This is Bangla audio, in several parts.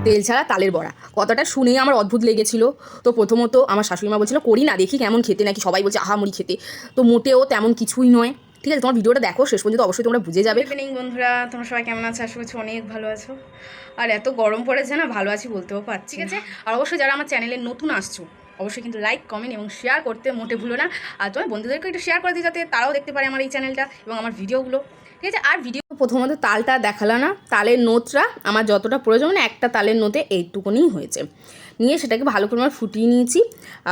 তেল ছাড়া তালের বড়া কথাটা শুনেই আমার অদ্ভুত লেগেছিল। তো প্রথমত আমার শাশুড়ি মা বলছিল করি না, দেখি কেমন খেতে, নাকি সবাই বলছে আহামরি খেতে, তো মোটেও তেমন কিছুই নয়। ঠিক আছে, তোমার ভিডিওটা দেখো শেষ পর্যন্ত, অবশ্যই তোমরা বুঝে যাবে। ইভিনিং বন্ধুরা, তোমরা সবাই কেমন আছো? আশা করছি অনেক ভালো আছো। আর এত গরম পড়েছে না, ভালো আছি বলতেও পারছি। ঠিক আছে, আর অবশ্যই যারা আমার চ্যানেলে নতুন আসছো অবশ্যই কিন্তু লাইক, কমেন্ট এবং শেয়ার করতে মোটে ভুলো না। আর তোমার বন্ধুদেরকে একটু শেয়ার করে দিই যাতে তারাও দেখতে পারে আমার এই চ্যানেলটা এবং আমার ভিডিওগুলো। ঠিক আছে, আর ভিডিও প্রথমত তালটা দেখালো না, তালের নোটটা আমার যতটা প্রয়োজন, মানে একটা তালের নোটে এইটুকুনি হয়েছে, নিয়ে সেটাকে ভালো করে আমার ফুটিয়ে নিয়েছি।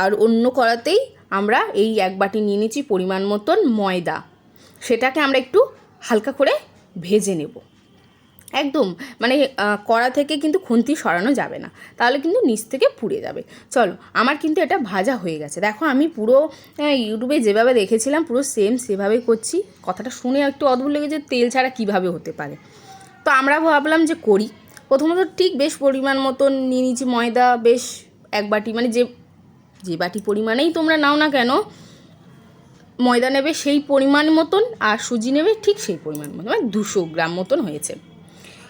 আর অন্য কড়াতেই আমরা এই এক বাটি নিয়ে নিয়েছি পরিমাণ মতন ময়দা, সেটাকে আমরা একটু হালকা করে ভেজে নেব। একদম মানে কড়া থেকে কিন্তু খুন্তি সরানো যাবে না, তাহলে কিন্তু নিচ থেকে পুড়ে যাবে। চলো, আমার কিন্তু এটা ভাজা হয়ে গেছে, দেখো আমি পুরো ইউটিউবে যেভাবে দেখেছিলাম পুরো সেম সেভাবেই করছি। কথাটা শুনে একটু অদ্ভুত লেগেছে, তেল ছাড়া কিভাবে হতে পারে। তো আমরা ভাবলাম যে করি। প্রথমত ঠিক বেশ পরিমাণ মতন নিয়ে নিয়েছি ময়দা, বেশ এক বাটি, মানে যে যে বাটি পরিমাণেই তোমরা নাও না কেন ময়দা নেবে সেই পরিমাণ মতন, আর সুজি নেবে ঠিক সেই পরিমাণ মতন, মানে 200 গ্রাম মতন হয়েছে।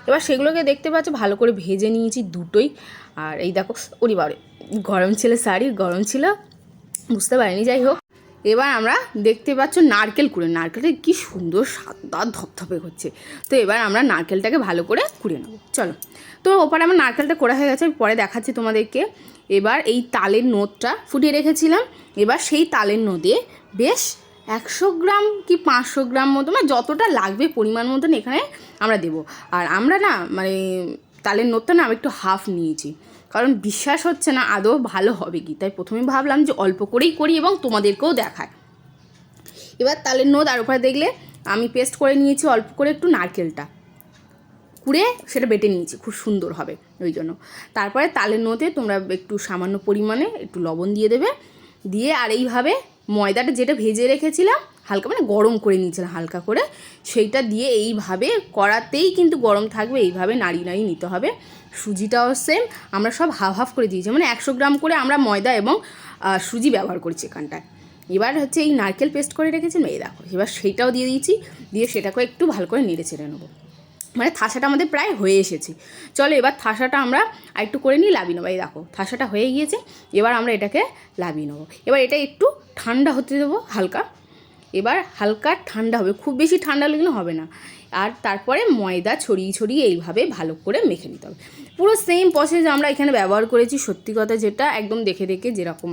এবার সেগুলোকে দেখতে পাচ্ছ ভালো করে ভেজে নিয়েছি দুটোই। আর এই দেখো, ওরি বাবারে, গরম ছিল, শাড়ির গরম ছিল, বুঝতে পারিনি। যাই হোক, এবার আমরা দেখতে পাচ্ছ নারকেল কুড়ে, নারকেলটা কি সুন্দর সাদা ধপধপে হচ্ছে। তো এবার আমরা নারকেলটাকে ভালো করে কুড়ে নেব। চলো, তো ওপরে আমার নারকেলটা করা হয়ে গেছে, পরে দেখাচ্ছি তোমাদেরকে। এবার এই তালের নোটটা ফুটিয়ে রেখেছিলাম, এবার সেই তালের নোটে বেশ 100 গ্রাম কি 500 গ্রাম মতো, মানে যতটা লাগবে পরিমাণ মতন এখানে আমরা দেবো। আর আমরা না মানে তালের নোটটা না আমি একটু হাফ নিয়েছি, কারণ বিশ্বাস হচ্ছে না আদৌ ভালো হবে কি, তাই প্রথমে ভাবলাম যে অল্প করেই করি এবং তোমাদেরকেও দেখায়। এবার তালের নোট আর উপরে দেখলে আমি পেস্ট করে নিয়েছি অল্প করে একটু নারকেলটা কুড়ে সেটা বেটে নিয়েছি, খুব সুন্দর হবে ওই জন্য। তারপরে তালের নোটে তোমরা একটু সামান্য পরিমাণে একটু লবণ দিয়ে দেবে, দিয়ে আর এইভাবে ময়দাটা যেটা ভেজে রেখেছিলাম হালকা, মানে গরম করে নিয়েছিলাম হালকা করে, সেইটা দিয়ে এইভাবে কড়াতেই কিন্তু গরম থাকবে, এইভাবে নাড়িয়ে নাড়িয়ে নিতে হবে। সুজিটাও সেম আমরা সব হাফ হাফ করে দিয়েছি, মানে 100 গ্রাম করে আমরা ময়দা এবং সুজি ব্যবহার করছি এখানটায়। এবার হচ্ছে এই নারকেল পেস্ট করে রেখেছিলাম, এই দেখো এবার সেইটাও দিয়ে দিয়েছি, দিয়ে সেটাকে একটু ভালো করে নেড়ে ছেড়ে নেবো। মানে থাসাটা আমাদের প্রায় হয়ে এসেছে। চলো এবার থাসাটা আমরা আরেকটু করে নিই, লাবিয়ে নেবো। এই দেখো থাসাটা হয়ে গিয়েছে, এবার আমরা এটাকে লাবিয়ে নেবো। এবার এটা একটু ঠান্ডা হতে দেবো হালকা, এবার হালকা ঠান্ডা হবে, খুব বেশি ঠান্ডা লাগলে হবে না। আর তারপরে ময়দা ছড়িয়ে ছড়িয়ে এইভাবে ভালো করে মেখে নিতে হবে। পুরো সেম প্রসেস আমরা এখানে ব্যবহার করেছি, সত্যি কথা যেটা একদম দেখে দেখে যেরকম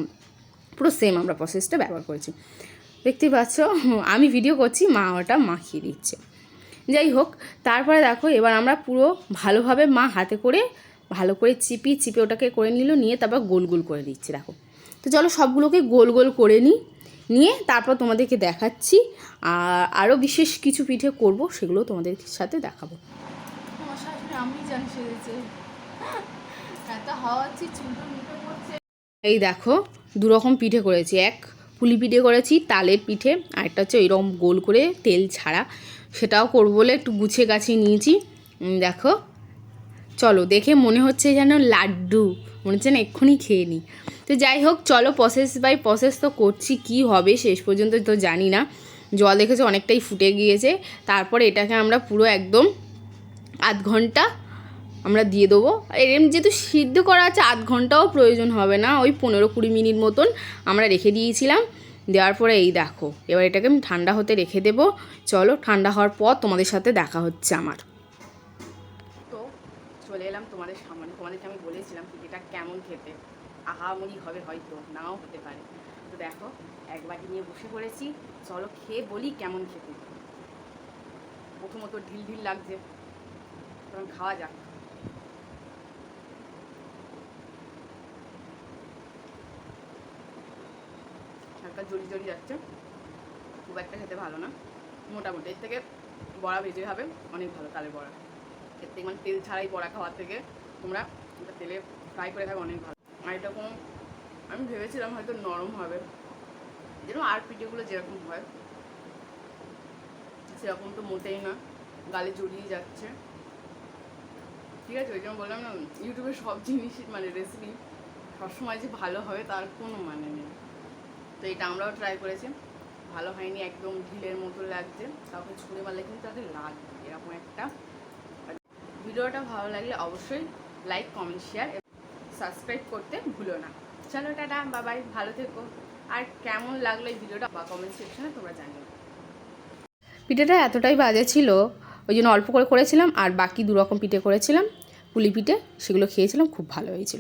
পুরো সেম আমরা প্রসেসটা ব্যবহার করেছি। দেখতে পাচ্ছ আমি ভিডিও করছি, মা ওটা মাখিয়ে দিচ্ছে। যাই হোক, তারপরে দেখো এবার আমরা পুরো ভালোভাবে মা হাতে করে ভালো করে চিপে ওটাকে করে নিল, নিয়ে তারপর গোল গোল করে দিচ্ছি। দেখো, তো চলো সবগুলোকে গোল গোল করে নিয়ে তারপর তোমাদেরকে দেখাচ্ছি। আর আরও বিশেষ কিছু পিঠে করব, সেগুলো তোমাদের সাথে দেখাবো। আমি জানি সেরেছে এত হাওয়া এই দেখো দুরকম পিঠে করেছি, এক পুলি পিঠে করেছি তালের পিঠে, আর একটা হচ্ছে এরকম গোল করে তেল ছাড়া, সেটাও করবো বলে একটু গুছিয়ে গাছিয়ে নিয়েছি। দেখো, চলো দেখে মনে হচ্ছে যেন লাড্ডু, মনে হচ্ছে না এক্ষুনি খেয়ে নিই। তো যাই হোক, চলো প্রসেস বাই প্রসেস তো করছি, কি হবে শেষ পর্যন্ত তো জানি না। জল দেখেছো অনেকটাই ফুটে গিয়েছে, তারপরে এটাকে আমরা পুরো একদম আধ ঘন্টা আমরা দিয়ে দেবো। এরম যেহেতু সিদ্ধ করা আছে, আধ ঘন্টাও প্রয়োজন হবে না, ওই 15-20 মিনিট মতন আমরা রেখে দিয়েছিলাম। দেওয়ার পরে এই দেখো এবার এটাকে আমি ঠান্ডা হতে রেখে দেবো। চলো ঠান্ডা হওয়ার পর তোমাদের সাথে দেখা হচ্ছে আমার। তো চলে এলাম তোমাদের সামনে, তোমাদেরকে আমি বলেছিলাম এটা কেমন খেতে, আহামরি হবে হয়তো, নাও হতে পারে। তো দেখো এক বাটি নিয়ে বসে পড়েছি, চলো খেয়ে বলি কেমন খেতে। প্রথমত ঢিল ঢিল লাগছে, তখন খাওয়া যাক। হালকা জড়ি জড়ি যাচ্ছে, খুব একটা খেতে ভালো না, মোটামুটি। এর থেকে বড়া ভেজে খাবে অনেক ভালো, তালের বড়া এর থেকে, মানে তেল ছাড়াই বড়া খাওয়ার থেকে তোমরা এটা তেলে ফ্রাই করে খাবে অনেক ভালো। আর এটা কোনো, আমি ভেবেছিলাম হয়তো নরম হবে, যেরকম আর পিঠেগুলো যেরকম হয় সেরকম তো মোটেই না, গালে জড়িয়ে যাচ্ছে। ঠিক আছে, ওই জন্য বললাম না ইউটিউবে সব জিনিস মানে রেসিপি সবসময় যে ভালো হবে তার কোনো মানে নেই। তো এটা আমরাও ট্রাই করেছি, ভালো হয়নি, একদম ঢিলের মতো লাগছে, কাউকে ছুঁড়ে মারলে কিন্তু তাদের লাগবে এরকম একটা। ভিডিওটা ভালো লাগলে অবশ্যই লাইক কমেন্ট শেয়ার সাবস্ক্রাইব করতে ভুলো না। চলো টাটা, বাবাই, ভালো থেকো। আর কেমন লাগলো এই ভিডিওটা বা কমেন্ট সেকশনে তোমরা জানিও। পিঠেটা এতটাই বাজে ছিল, ওই জন্য অল্প করে করেছিলাম, আর বাকি 2 রকম পিঠে করেছিলাম, পুলি পিঠে, সেগুলো খেয়েছিলাম, খুব ভালো হয়েছিল।